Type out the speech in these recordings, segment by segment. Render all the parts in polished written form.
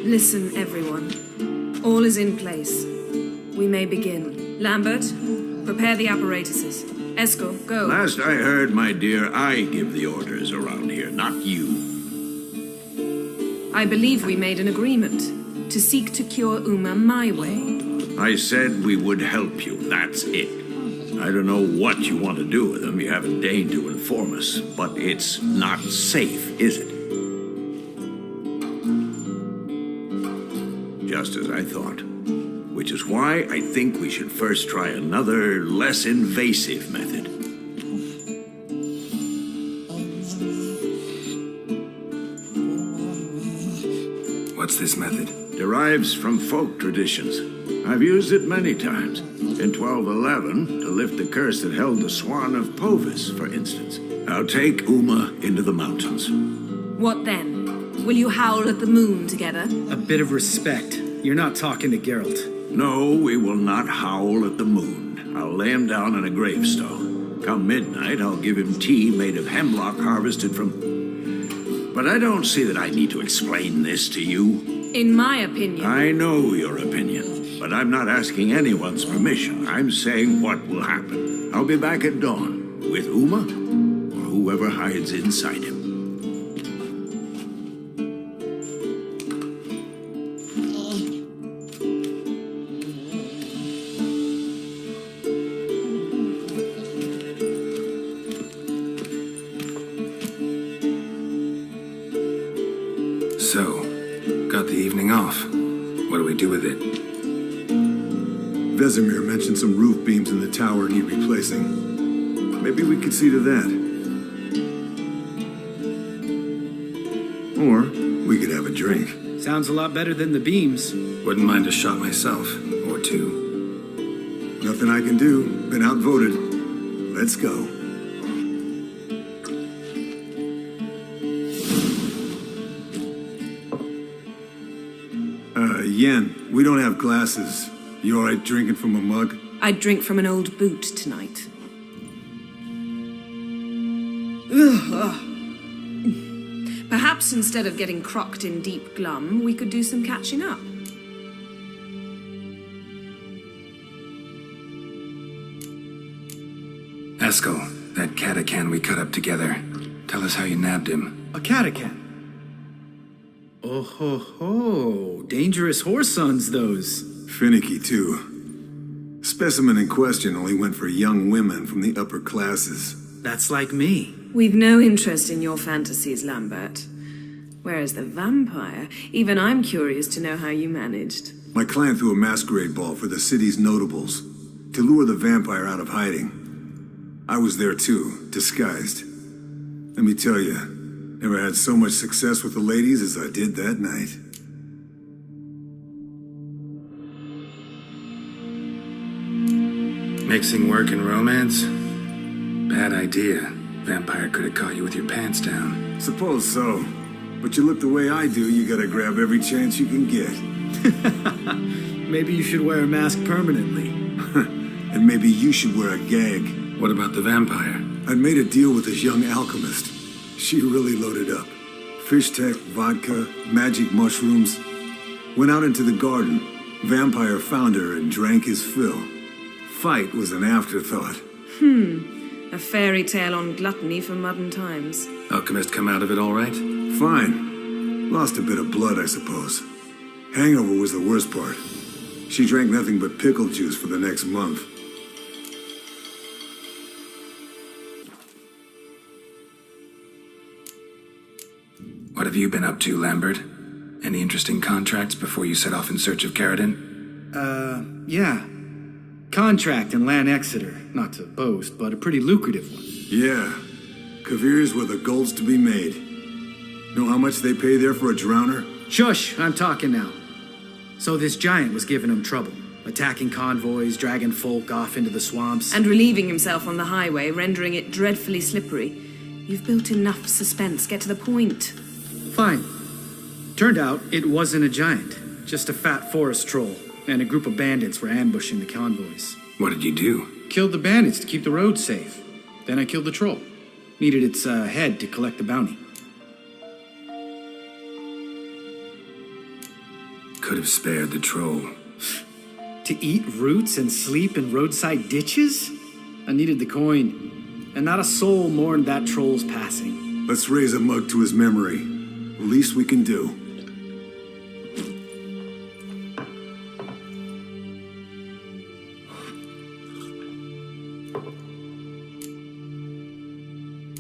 Listen, everyone. All is in place. We may begin. Lambert, prepare the apparatuses. Eskel, go. Last I heard, my dear, I give the orders around here, not you. I believe we made an agreement to seek to cure Uma my way. I said we would help you, that's it. I don't know what you want to do with them, you haven't deigned to inform us, but it's not safe, is it? Just as I thought. Which is why I think we should first try another, less invasive method. What's this method? Derives from folk traditions. I've used it many times. In 1211, to lift the curse that held the Swan of Povis, for instance. Now take Uma into the mountains. What then? Will you howl at the moon together? A bit of respect. You're not talking to Geralt. No, we will not howl at the moon. I'll lay him down in a gravestone. Come midnight, I'll give him tea made of hemlock harvested from... But I don't see that I need to explain this to you. In my opinion... I know your opinion, but I'm not asking anyone's permission. I'm saying what will happen. I'll be back at dawn, with Uma, or whoever hides inside him. So, got the evening off. What do we do with it? Vesemir mentioned some roof beams in the tower need replacing. Maybe we could see to that. Or we could have a drink. Sounds a lot better than the beams. Wouldn't mind a shot myself, or two. Nothing I can do. Been outvoted. Let's go. Yen, we don't have glasses. You alright drinking from a mug? I'd drink from an old boot tonight. Perhaps instead of getting crocked in deep glum, we could do some catching up. Eskel, that catacan we cut up together. Tell us how you nabbed him. A catacan. Oh ho ho. Dangerous horse sons, those. Finicky, too. Specimen in question only went for young women from the upper classes. That's like me. We've no interest in your fantasies, Lambert. Whereas the vampire, even I'm curious to know how you managed. My clan threw a masquerade ball for the city's notables to lure the vampire out of hiding. I was there too, disguised. Let me tell you, never had so much success with the ladies as I did that night. Mixing work and romance? Bad idea. Vampire could have caught you with your pants down. Suppose so. But you look the way I do, you gotta grab every chance you can get. Maybe you should wear a mask permanently. And maybe you should wear a gag. What about the vampire? I'd made a deal with this young alchemist. She really loaded up. Fish tech, vodka, magic mushrooms. Went out into the garden. Vampire found her and drank his fill. Fight was an afterthought. A fairy tale on gluttony for modern times. Alchemist come out of it all right? Fine. Lost a bit of blood, I suppose. Hangover was the worst part. She drank nothing but pickle juice for the next month. What have you been up to, Lambert? Any interesting contracts before you set off in search of Karadin? Yeah. Contract in Lan Exeter. Not to boast, but a pretty lucrative one. Yeah. Kavir's were the gold's to be made. Know how much they pay there for a drowner? Shush, I'm talking now. So this giant was giving him trouble. Attacking convoys, dragging folk off into the swamps. And relieving himself on the highway, rendering it dreadfully slippery. You've built enough suspense. Get to the point. Fine. Turned out it wasn't a giant. Just a fat forest troll. And a group of bandits were ambushing the convoys. What did you do? Killed the bandits to keep the roads safe. Then I killed the troll. Needed its head to collect the bounty. could have spared the troll. To eat roots and sleep in roadside ditches? I needed the coin. And not a soul mourned that troll's passing. Let's raise a mug to his memory. Least we can do.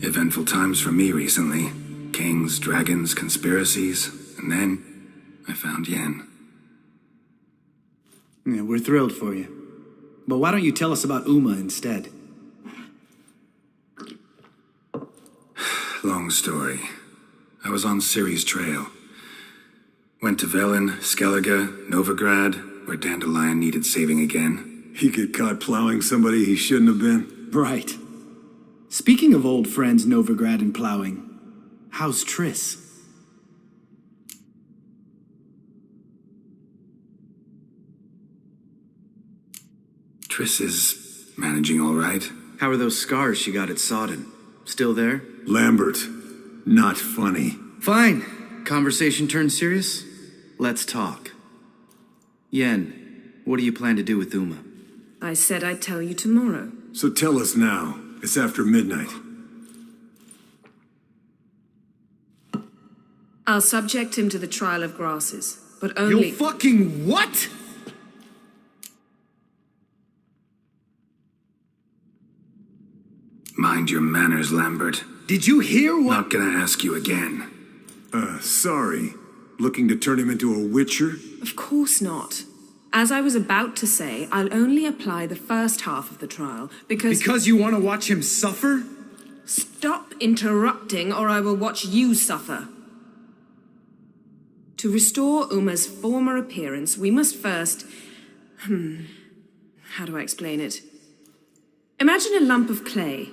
Eventful times for me recently. Kings, dragons, conspiracies, and then I found Yen. Yeah, we're thrilled for you. But why don't you tell us about Uma instead? Long story. I was on Ciri's trail. Went to Velen, Skellige, Novigrad, where Dandelion needed saving again. He get caught plowing somebody he shouldn't have been. Right. Speaking of old friends Novigrad and plowing, how's Triss? Triss is managing all right. How are those scars she got at Sodden? Still there? Lambert, not funny. Fine. Conversation turned serious? Let's talk. Yen, what do you plan to do with Uma? I said I'd tell you tomorrow. So tell us now. It's after midnight. I'll subject him to the trial of grasses, but only— You fucking what? Mind your manners, Lambert. Did you hear what— Not gonna ask you again. Sorry. Looking to turn him into a witcher? Of course not. As I was about to say, I'll only apply the first half of the trial, because— Because you want to watch him suffer? Stop interrupting, or I will watch you suffer. To restore Uma's former appearance, we must first— how do I explain it? Imagine a lump of clay.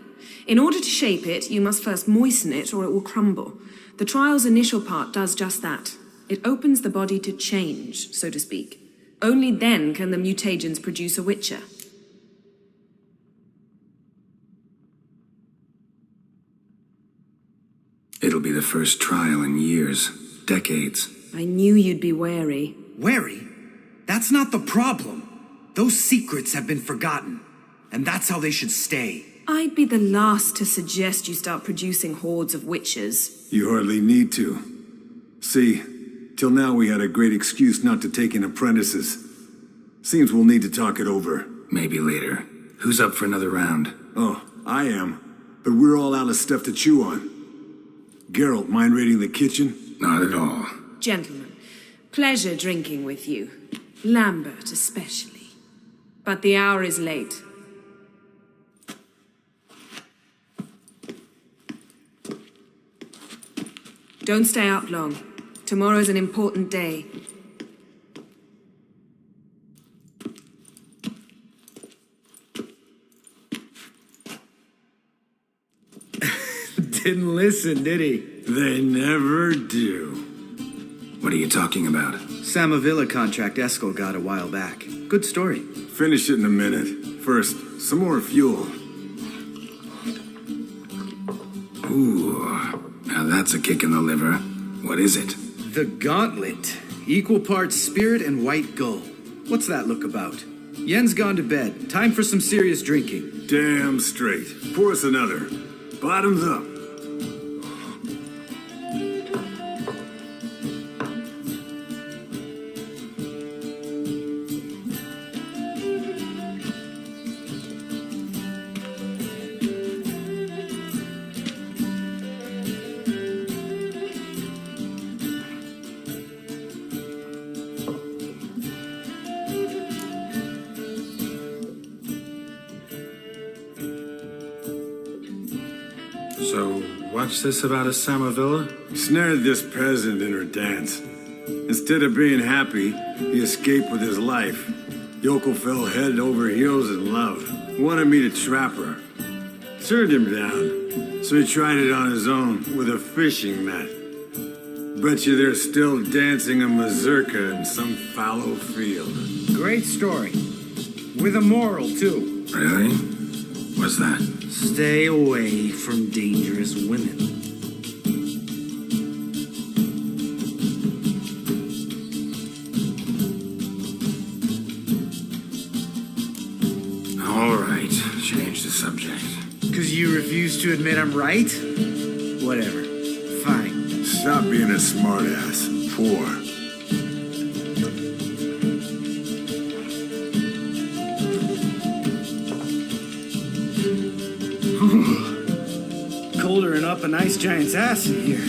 In order to shape it, you must first moisten it, or it will crumble. The trial's initial part does just that. It opens the body to change, so to speak. Only then can the mutagens produce a witcher. It'll be the first trial in years, decades. I knew you'd be wary. Wary? That's not the problem. Those secrets have been forgotten. And that's how they should stay. I'd be the last to suggest you start producing hordes of witches. You hardly need to. See, till now we had a great excuse not to take in apprentices. Seems we'll need to talk it over. Maybe later. Who's up for another round? Oh, I am. But we're all out of stuff to chew on. Geralt, mind raiding the kitchen? Not at all. Gentlemen, pleasure drinking with you. Lambert especially. But the hour is late. Don't stay up long. Tomorrow's an important day. Didn't listen, did he? They never do. What are you talking about? Samavilla contract Eskel got a while back. Good story. Finish it in a minute. First, some more fuel. Ooh, now that's a kick in the liver. What is it? The Gauntlet. Equal parts spirit and white gull. What's that look about? Yen's gone to bed. Time for some serious drinking. Damn straight. Pour us another. Bottoms up. So, what's this about a Samavilla? Snared this peasant in her dance. Instead of being happy, he escaped with his life. Yokel fell head over heels in love. Wanted me to trap her. Turned him down, so he tried it on his own with a fishing net. Bet you they're still dancing a mazurka in some fallow field. Great story. With a moral, too. Really? What's that? Stay away from dangerous women. subject. Because you refuse to admit I'm right? Whatever. Fine. Stop being a smartass. Poor. Colder and up a nice giant's ass in here.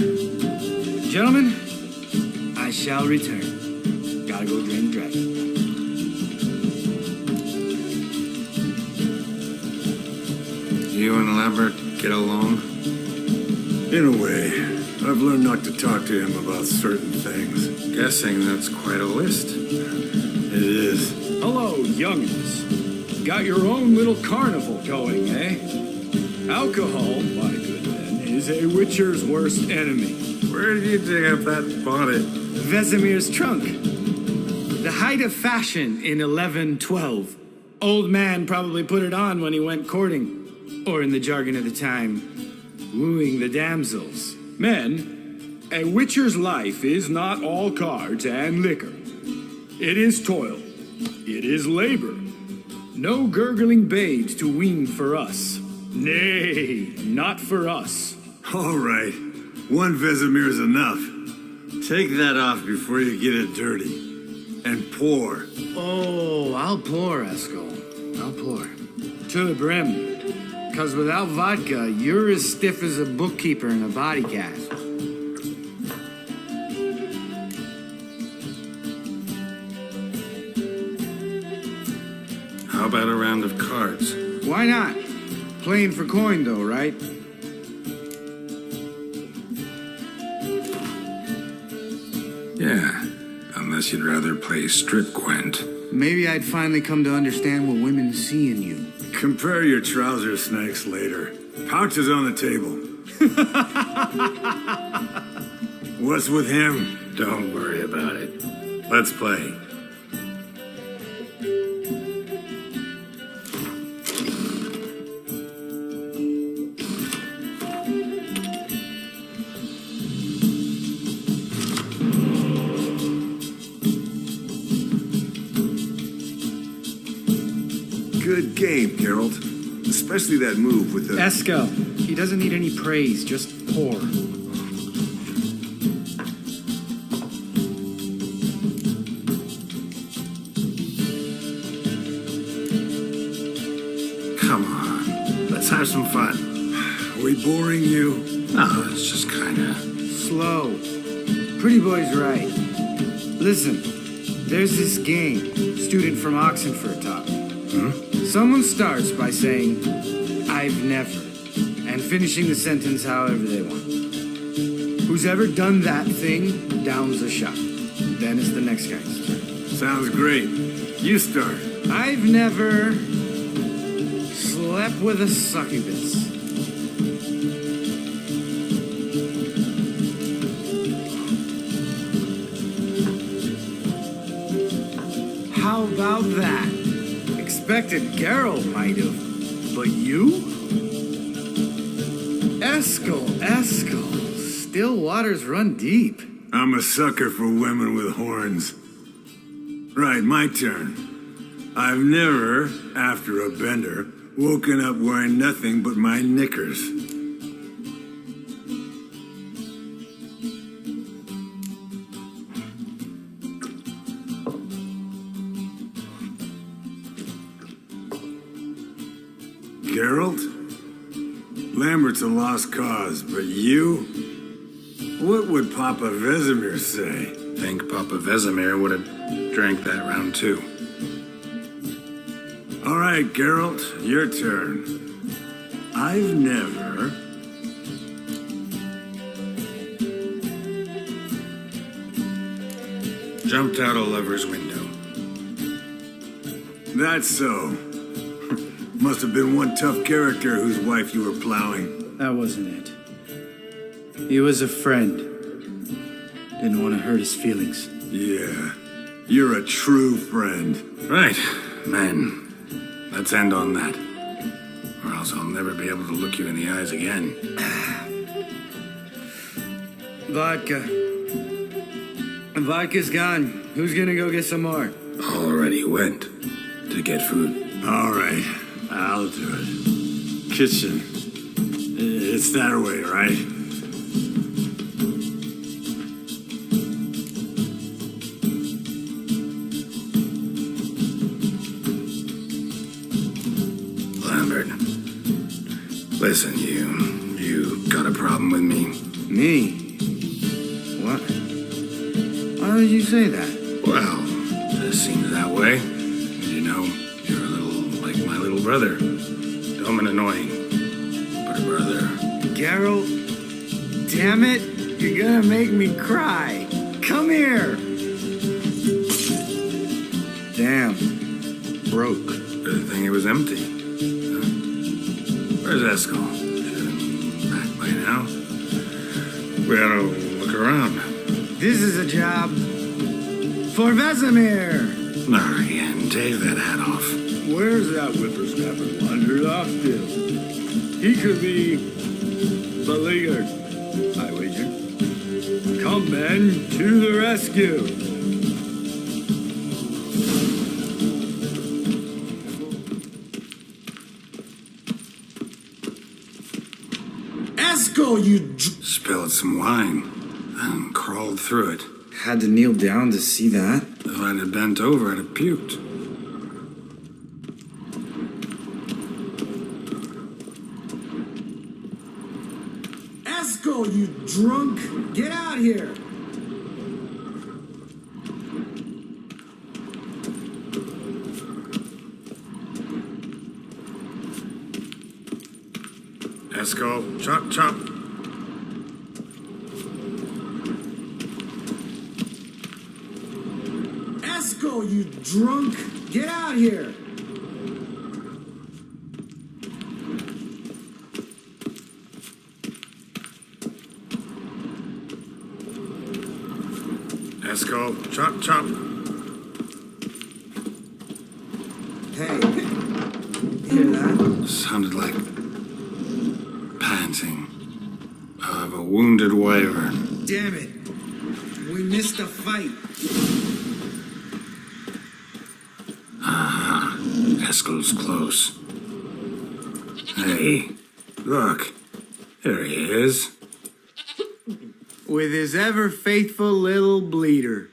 Gentlemen, I shall return. Gotta go drain the dragon. You and Lambert get along? In a way, I've learned not to talk to him about certain things. Guessing that's quite a list. It is. Hello, youngins. Got your own little carnival going, eh? Alcohol, my good men, is a witcher's worst enemy. Where did you dig up that bonnet? Vesemir's trunk. The height of fashion in 1112. Old man probably put it on when he went courting. Or in the jargon of the time, wooing the damsels. Men, a witcher's life is not all cards and liquor. It is toil. It is labor. No gurgling babes to wean for us. Nay, not for us. All right. One Vesemir's enough. Take that off before you get it dirty. And pour. Oh, I'll pour, Eskel. I'll pour. To the brim. 'Cause without vodka, you're as stiff as a bookkeeper in a body cast. How about a round of cards? Why not? Playing for coin, though, right? Yeah, unless you'd rather play strip Gwent. Maybe I'd finally come to understand what women see in you. Compare your trouser snakes later. Pouch is on the table. What's with him? Don't worry about it. Let's play. Good game, Geralt. Especially that move with the... Eskel, he doesn't need any praise, just pour. Come on, let's have some fun. Are we boring you? No, it's just kinda... Slow. Pretty boy's right. Listen, there's this game student from Oxenford taught me. Someone starts by saying, I've never, and finishing the sentence however they want. Who's ever done that thing downs a shot. Then it's the next guy's turn. Sounds great. You start. I've never slept with a succubus. How about that? Expected Geralt might have, but you? Eskel. Still waters run deep. I'm a sucker for women with horns. Right, my turn. I've never, after a bender, woken up wearing nothing but my knickers. Geralt? Lambert's a lost cause, but you? What would Papa Vesemir say? Think Papa Vesemir would have drank that round too. All right, Geralt, your turn. I've never... Jumped out a lover's window. That's so. Must have been one tough character whose wife you were plowing. That wasn't it. He was a friend. Didn't want to hurt his feelings. Yeah, you're a true friend. Right, man. Let's end on that. Or else I'll never be able to look you in the eyes again. Vodka. Vodka's gone. Who's gonna go get some more? Already went to get food. All right, I'll do it. kitchen. It's that way, right? Lambert, listen, you got a problem with me? Me? What? Why would you say that? Well, it seems that way. You know, you're a little like my little brother. Dumb and annoying, but a brother. Geralt, damn it, you're gonna make me cry. Come here. Damn, broke. Good thing it was empty. Huh? Where's Eskel? Should've back by now. We ought to look around. This is a job for Vesemir. Not again. Take that hat off. Where's that whippersnapper wandered off to? He could be beleaguered, I wager. Come, men, to the rescue! Eskel, you Spilled some wine and crawled through it. had to kneel down to see that. If I'd have bent over, I'd have puked. Eskel, you drunk! Get out here! Eskel, chop, chop. Eskel, you drunk! Get out here! Eskel, chop, chop. Hey, hear that? Sounded like panting of a wounded wyvern. Damn it! We missed a fight. Eskel's close. Hey, look. There he is. With his ever faithful little bleeder.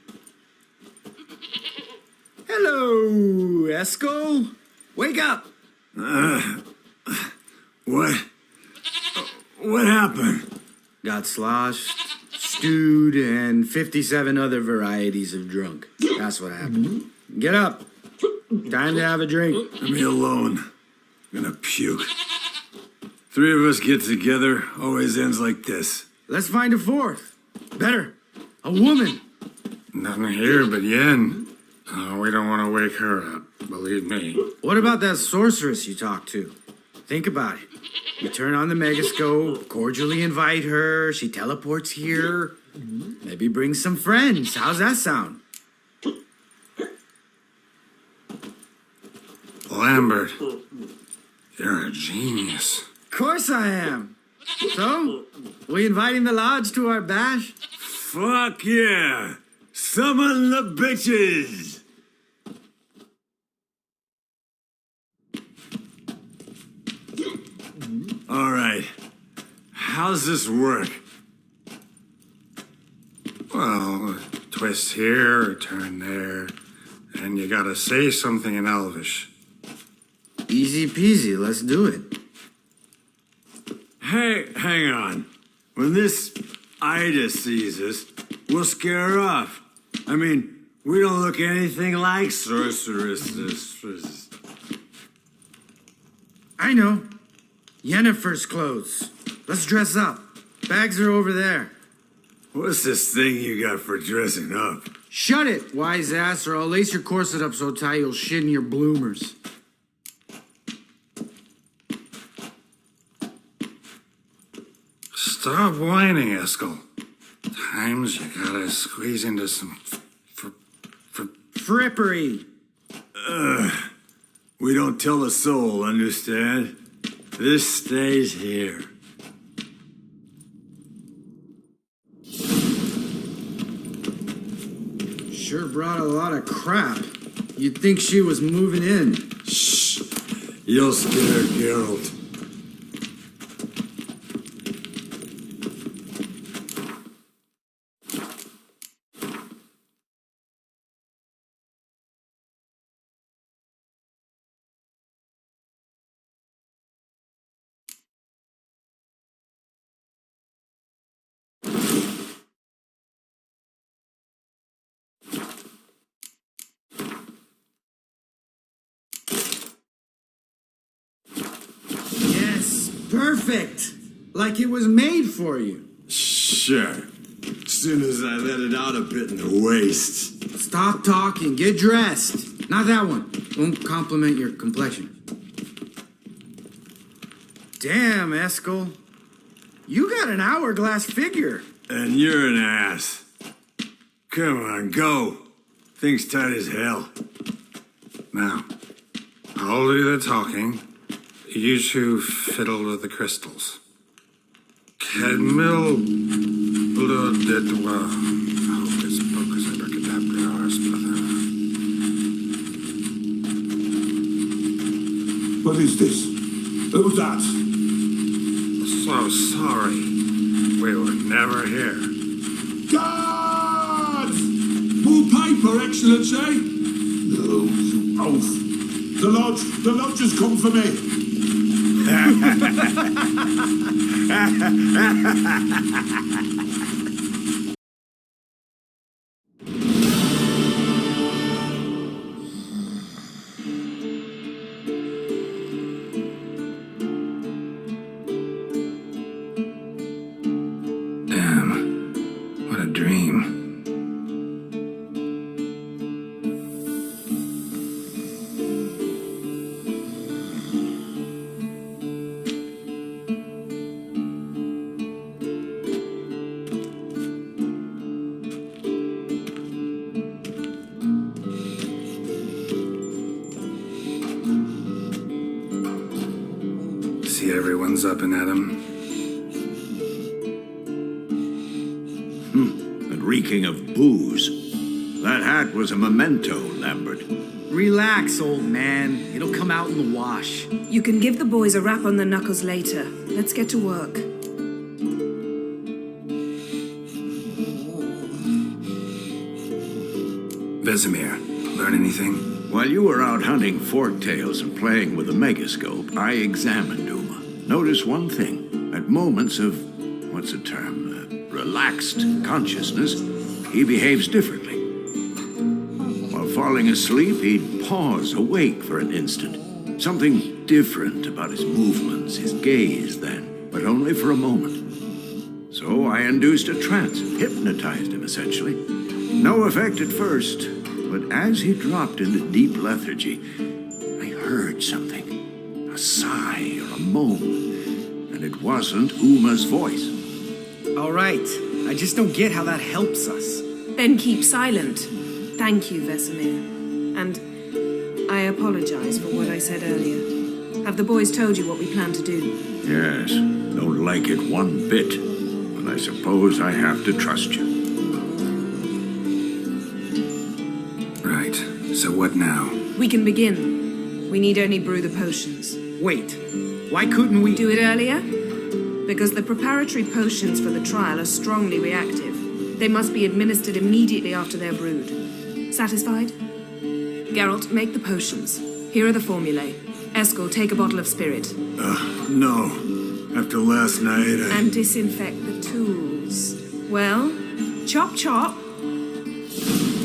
Hello, Eskel. Wake up. What happened? Got sloshed, stewed, and 57 other varieties of drunk. That's what happened. Get up. Time to have a drink. Leave me alone. I'm gonna puke. Three of us get together, always ends like this. Let's find a fourth. Better. A woman. Nothing here but Yen. Oh, we don't want to wake her up, believe me. What about that sorceress you talked to? Think about it. You turn on the megascope, cordially invite her, she teleports here. Maybe bring some friends. How's that sound? Lambert, you're a genius. Of course I am. So, we inviting the lodge to our bash? Fuck yeah! Summon the bitches! Alright. How's this work? Well, twist here, turn there, and you gotta say something in Elvish. Easy peasy, let's do it. Hey, hang on. When this Ida sees us, we'll scare her off. I mean, we don't look anything like sorceresses. I know. Yennefer's clothes. Let's dress up. Bags are over there. What's this thing you got for dressing up? Shut it, wise ass, or I'll lace your corset up so tight you'll shit in your bloomers. Stop whining, Eskel. Times you gotta squeeze into some Frippery. We don't tell a soul, understand? This stays here. Sure brought a lot of crap. You'd think she was moving in. Shh. You'll scare Geralt. perfect. Like it was made for you. Sure. As soon as I let it out a bit in the waist. Stop talking. Get dressed. Not that one. Won't compliment your complexion. Damn, Eskel. You got an hourglass figure. And you're an ass. Come on, go. Thing's tight as hell. Now, I'll do the talking. You two fiddle with the crystals. Kedmil Bloodedwa. Hocus pocus abracadabra, spluther. What is this? Who's that? So sorry. We were never here. Guards! More paper, Excellency? No, you oaf. The lodge has come for me. Damn. What a dream. See everyone's up and at 'em. And reeking of booze. That hat was a memento, Lambert. Relax, old man. It'll come out in the wash. You can give the boys a rap on the knuckles later. Let's get to work. Vesemir, learn anything? While you were out hunting forktails and playing with a megascope, I examined Uma. Notice one thing. At moments of, what's the term, relaxed consciousness, he behaves differently. While falling asleep, he'd pause, awake for an instant. Something different about his movements, his gaze then, but only for a moment. So I induced a trance, hypnotized him essentially. No effect at first, but as he dropped into deep lethargy, I heard something. A sigh or a moan, and it wasn't Uma's voice. All right. I just don't get how that helps us. Then keep silent. Thank you, Vesemir. And I apologize for what I said earlier. Have the boys told you what we plan to do? Yes, don't like it one bit, but I suppose I have to trust you. Right. So what now? We can begin. We need only brew the potions. Wait. Why couldn't we Do it earlier? Because the preparatory potions for the trial are strongly reactive. They must be administered immediately after they're brewed. Satisfied? Geralt, make the potions. Here are the formulae. Eskel, take a bottle of spirit. No. After last night, And disinfect the tools. Well, chop chop.